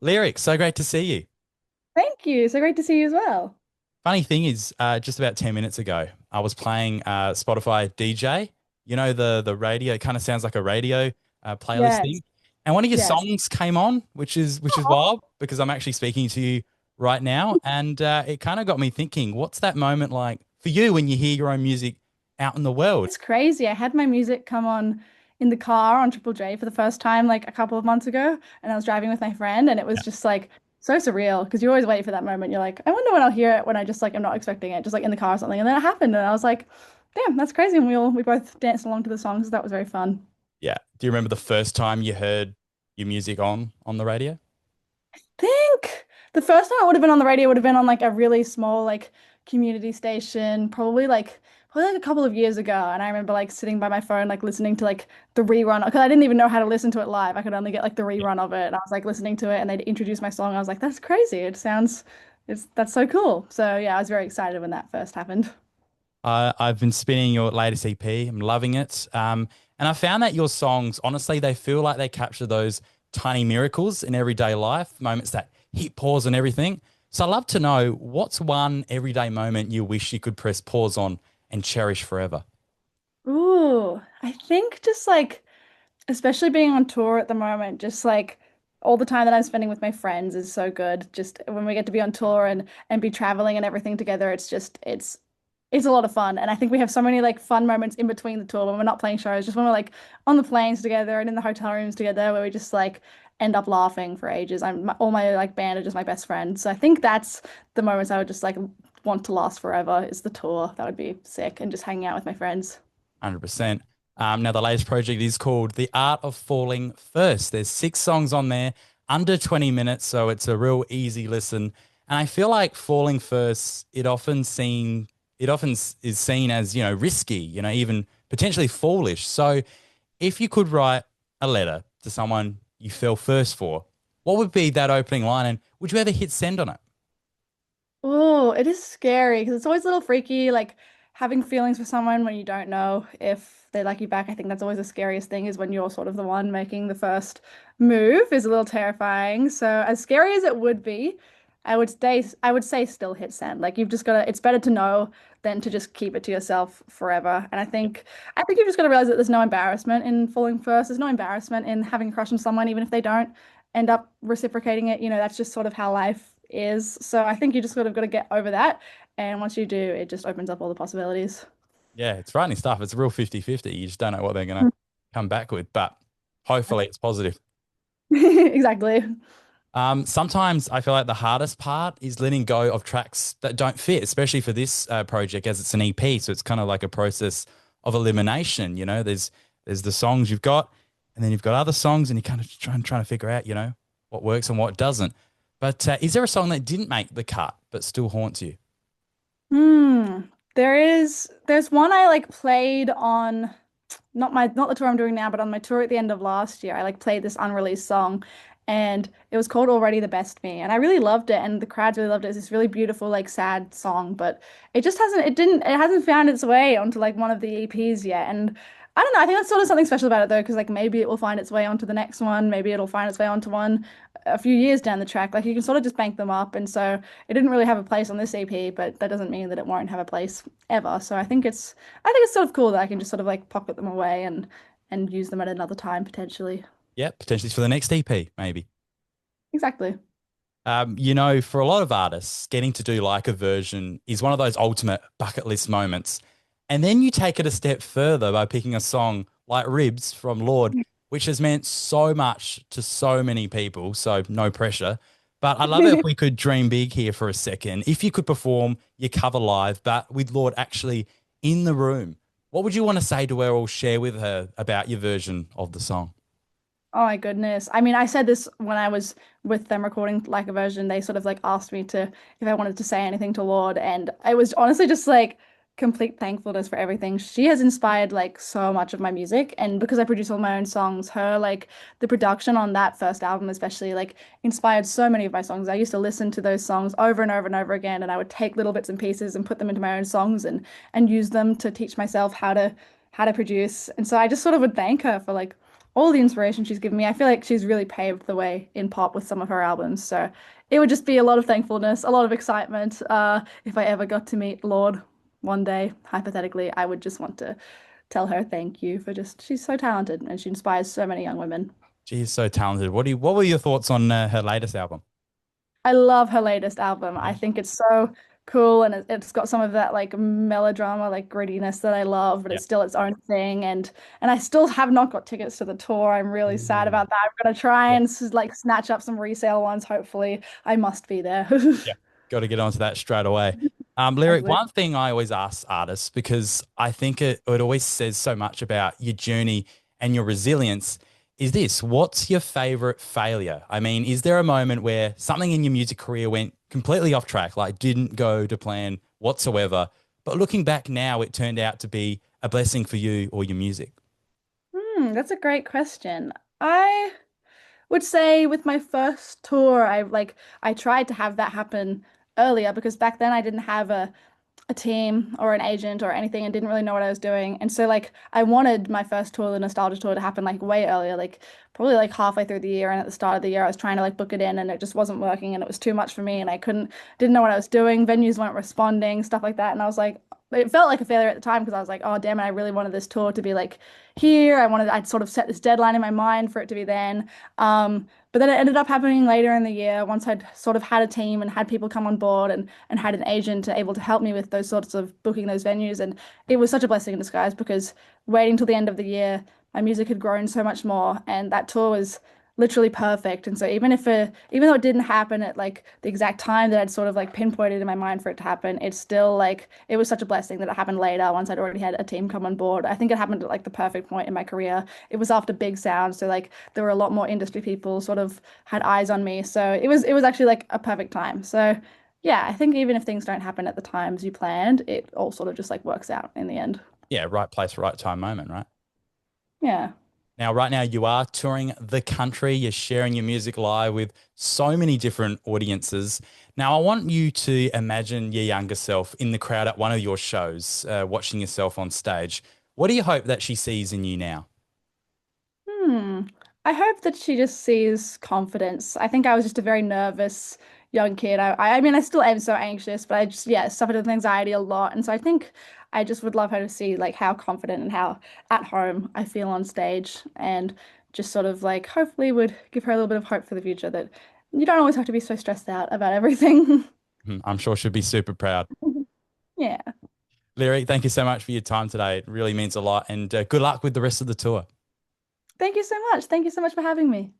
Lyric, so great to see you. Thank you. So great to see you as well. Funny thing is, just about 10 minutes ago, I was playing Spotify DJ. You know, the radio, it kind of sounds like a radio playlist Yes. thing. And one of your Yes. songs came on, which is Aw. wild because I'm actually speaking to you right now. And it kind of got me thinking, what's that moment like for you when you hear your own music out in the world? It's crazy. I had my music come on in the car on Triple J for the first time like a couple of months ago, and I was driving with my friend, and it was just like so surreal because you always wait for that moment. You're like, I wonder when I'll hear it when I just like I'm not expecting it, just like in the car or something. And then it happened, and I was like, damn, that's crazy. And we both danced along to the songs. So that was very fun. Yeah. Do you remember the first time you heard your music on the radio? Think the first time I would have been on the radio would have been on like a really small like community station, probably like a couple of years ago. And I remember like sitting by my phone, like listening to like the rerun because I didn't even know how to listen to it live. I could only get like the rerun of it. And I was like listening to it and they'd introduce my song. I was like, that's crazy. That's so cool. So yeah, I was very excited when that first happened. I've been spinning your latest EP. I'm loving it. And I found that your songs, honestly, they feel like they capture those tiny miracles in everyday life, moments that hit pause and everything. So I'd love to know what's one everyday moment you wish you could press pause on and cherish forever? Ooh, I think just like especially being on tour at the moment, just like all the time that I'm spending with my friends is so good. Just when we get to be on tour and be traveling and everything together, it's a lot of fun. And I think we have so many like fun moments in between the tour when we're not playing shows, just when we're like on the planes together and in the hotel rooms together where we just like end up laughing for ages. All my like band are just my best friends. So I think that's the moments I would just like want to last forever is the tour. That would be sick and just hanging out with my friends. 100%. Now, the latest project is called The Art of Falling First. There's 6 songs on there, under 20 minutes, so it's a real easy listen. And I feel like Falling First, it often is seen as, risky, even potentially foolish. So if you could write a letter to someone you fell first for, what would be that opening line? And would you ever hit send on it? Oh, it is scary because it's always a little freaky, like having feelings for someone when you don't know if they like you back. I think that's always the scariest thing is when you're sort of the one making the first move is a little terrifying. So as scary as it would be, I would say still hit send. Like you've just gotta, it's better to know than to just keep it to yourself forever. And I think you've just got to realize that there's no embarrassment in falling first. There's no embarrassment in having a crush on someone, even if they don't end up reciprocating it. That's just sort of how life is. So I think you just sort of got to get over that. And once you do, it just opens up all the possibilities. Yeah, it's frightening stuff. It's a real 50-50. You just don't know what they're going to come back with, but hopefully it's positive. Exactly. Sometimes I feel like the hardest part is letting go of tracks that don't fit, especially for this project as it's an EP. So it's kind of like a process of elimination. There's the songs you've got, and then you've got other songs, and you kind of trying to figure out, what works and what doesn't. But is there a song that didn't make the cut but still haunts you? Hmm. There's one I like played on not the tour I'm doing now, but on my tour at the end of last year. I like played this unreleased song and it was called Already the Best Me. And I really loved it and the crowds really loved it. It's this really beautiful, like sad song, but it hasn't found its way onto like one of the EPs yet. And I don't know, I think that's sort of something special about it though, because like maybe it will find its way onto the next one, maybe it'll find its way onto one a few years down the track. Like you can sort of just bank them up. And so it didn't really have a place on this EP, but that doesn't mean that it won't have a place ever. So I think it's sort of cool that I can just sort of like pocket them away and use them at another time potentially. Yeah, potentially for the next EP, maybe. Exactly. For a lot of artists, getting to do like a version is one of those ultimate bucket list moments. And then you take it a step further by picking a song like Ribs from Lord, which has meant so much to so many people. So no pressure. But I love it if we could dream big here for a second. If you could perform your cover live, but with Lord actually in the room, what would you want to say to her or share with her about your version of the song? Oh my goodness. I mean, I said this when I was with them recording like a version. They sort of like asked me to if I wanted to say anything to Lord, and I was honestly just like complete thankfulness for everything. She has inspired like so much of my music, and because I produce all my own songs, her like the production on that first album especially like inspired so many of my songs. I used to listen to those songs over and over and over again, and I would take little bits and pieces and put them into my own songs and use them to teach myself how to produce. And so I just sort of would thank her for like all the inspiration she's given me. I feel like she's really paved the way in pop with some of her albums. So it would just be a lot of thankfulness, a lot of excitement. If I ever got to meet Lord one day, hypothetically, I would just want to tell her thank you for just, she's so talented and she inspires so many young women. She's so talented. What were your thoughts on her latest album? I love her latest album. I Yeah. think it's so cool and it's got some of that like melodrama, like grittiness that I love, but Yeah. it's still its own thing. And I still have not got tickets to the tour. I'm really sad Ooh. about that. I'm gonna try Yeah. and like snatch up some resale ones, hopefully. I must be there. Yeah. Got to get onto that straight away. Lyric, Exactly. one thing I always ask artists, because I think it always says so much about your journey and your resilience, is this: what's your favorite failure? I mean, is there a moment where something in your music career went completely off track, like didn't go to plan whatsoever, but looking back now, it turned out to be a blessing for you or your music? That's a great question. I would say with my first tour, I tried to have that happen earlier because back then I didn't have a team or an agent or anything and didn't really know what I was doing. And so like I wanted my first tour, the nostalgia tour, to happen like way earlier, like probably like halfway through the year. And at the start of the year, I was trying to like book it in and it just wasn't working and it was too much for me and didn't know what I was doing. Venues weren't responding, stuff like that. And I was like, it felt like a failure at the time because I was like, oh damn it, I really wanted this tour to be like here. I'd sort of set this deadline in my mind for it to be then. But then it ended up happening later in the year once I'd sort of had a team and had people come on board and had an agent able to help me with those sorts of booking those venues. And it was such a blessing in disguise because waiting till the end of the year, my music had grown so much more and that tour was literally perfect. And so even though it didn't happen at like the exact time that I'd sort of like pinpointed in my mind for it to happen, it's still like it was such a blessing that it happened later once I'd already had a team come on board. I think it happened at like the perfect point in my career. It was after Big Sound, so like there were a lot more industry people sort of had eyes on me. So it was actually like a perfect time. So yeah, I think even if things don't happen at the times you planned, it all sort of just like works out in the end. Yeah, right place, right time moment, right? Yeah. Now, right now, you are touring the country. You're sharing your music live with so many different audiences. Now, I want you to imagine your younger self in the crowd at one of your shows, watching yourself on stage. What do you hope that she sees in you now? Hmm. I hope that she just sees confidence. I think I was just a very nervous young kid. I mean, I still am so anxious, but I just, yeah, suffered with anxiety a lot. And so I think I just would love her to see like how confident and how at home I feel on stage and just sort of like hopefully would give her a little bit of hope for the future that you don't always have to be so stressed out about everything. I'm sure she'll be super proud. Yeah. Lyric, thank you so much for your time today. It really means a lot. And good luck with the rest of the tour. Thank you so much. Thank you so much for having me.